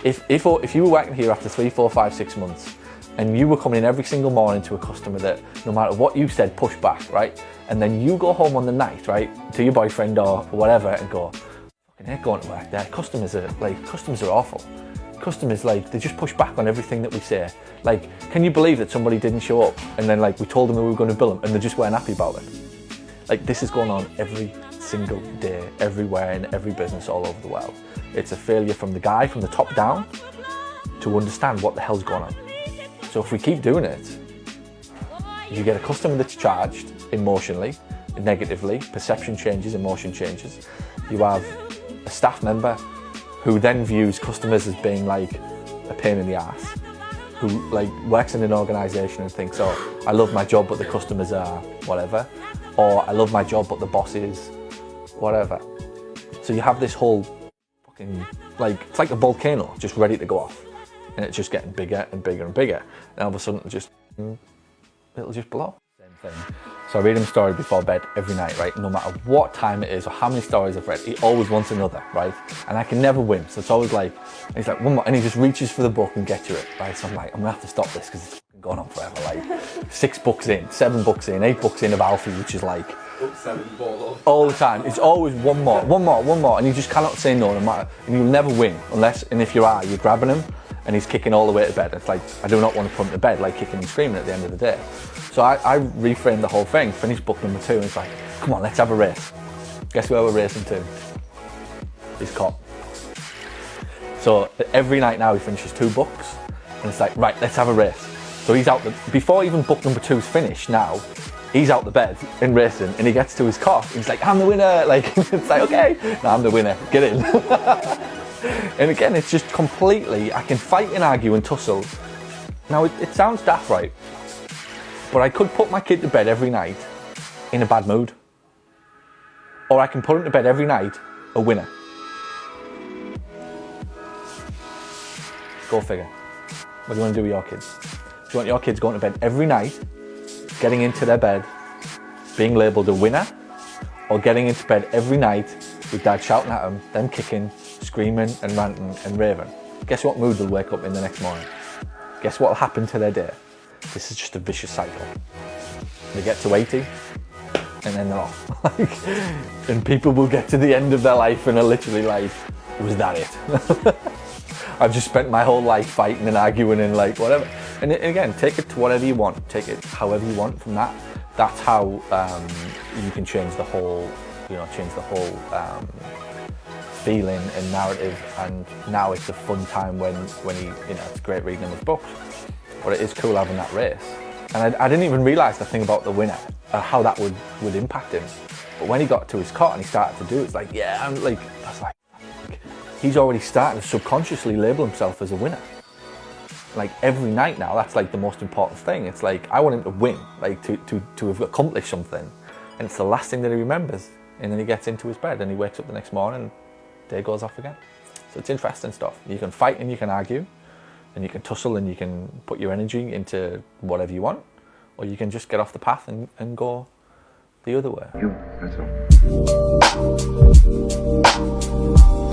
if you were working here after 3, 4, 5, 6 months, and you were coming in every single morning to a customer that no matter what you said, push back, right? And then you go home on the night, right, to your boyfriend or whatever and go, fucking hate going to work there. Customers are awful. Customers, like, they just push back on everything that we say. Like, can you believe that somebody didn't show up and then, like, we told them we were going to bill them and they just weren't happy about it? Like, this is going on every single day, everywhere, in every business all over the world. It's a failure from the guy, from the top down, to understand what the hell's going on. So if we keep doing it, you get a customer that's charged emotionally, negatively, perception changes, emotion changes. You have a staff member who then views customers as being like a pain in the ass, who like works in an organisation and thinks, oh, I love my job but the customers are whatever, or I love my job but the boss is whatever. So you have this whole fucking, like, it's like a volcano just ready to go off, and it's just getting bigger and bigger and bigger, and all of a sudden it'll just blow. Same thing. So I read him a story before bed every night, right? No matter what time it is or how many stories I've read, he always wants another, right? And I can never win. So it's always like, and he's like, one more, and he just reaches for the book and gets to it, right? So I'm like, I'm gonna have to stop this because it's gone on forever. Like 6 books in, 7 books in, 8 books in of Alfie, which is like all the time. It's always one more, and you just cannot say no, no matter, and you'll never win unless, and if you are, you're grabbing him and he's kicking all the way to bed. It's like, I do not want to put him to bed, like kicking and screaming at the end of the day. So I reframed the whole thing, finished book number 2, and it's like, come on, let's have a race. Guess where we're racing to? His cot. So every night now he finishes 2 books, and it's like, right, let's have a race. So he's out, before even book number 2's finished now, he's out the bed and racing, and he gets to his cot, and he's like, I'm the winner. Like, it's like, okay, no, I'm the winner, get in. And again, it's just completely, I can fight and argue and tussle. Now, it sounds daft, right? But I could put my kid to bed every night in a bad mood. Or I can put him to bed every night a winner. Go figure. What do you want to do with your kids? Do you want your kids going to bed every night, getting into their bed, being labelled a winner? Or getting into bed every night with dad shouting at them kicking, screaming and ranting and raving? Guess what mood they'll wake up in the next morning? Guess what will happen to their day? This is just a vicious cycle. They get to 80 and then they're off. And people will get to the end of their life and are literally like, was that it? I've just spent my whole life fighting and arguing and like whatever. And again, take it to whatever you want. Take it however you want from that. That's how you can change the whole, feeling and narrative. And now it's a fun time when it's great reading him his books. But it is cool having that race. And I didn't even realise the thing about the winner, how that would impact him. But when he got to his cot and he started to do it, it's like, yeah, I was like, he's already starting to subconsciously label himself as a winner. Like every night now, that's like the most important thing. It's like, I want him to win, like to have accomplished something. And it's the last thing that he remembers. And then he gets into his bed and he wakes up the next morning and day goes off again. So it's interesting stuff. You can fight and you can argue, and you can tussle and you can put your energy into whatever you want, or you can just get off the path and go the other way. That's all.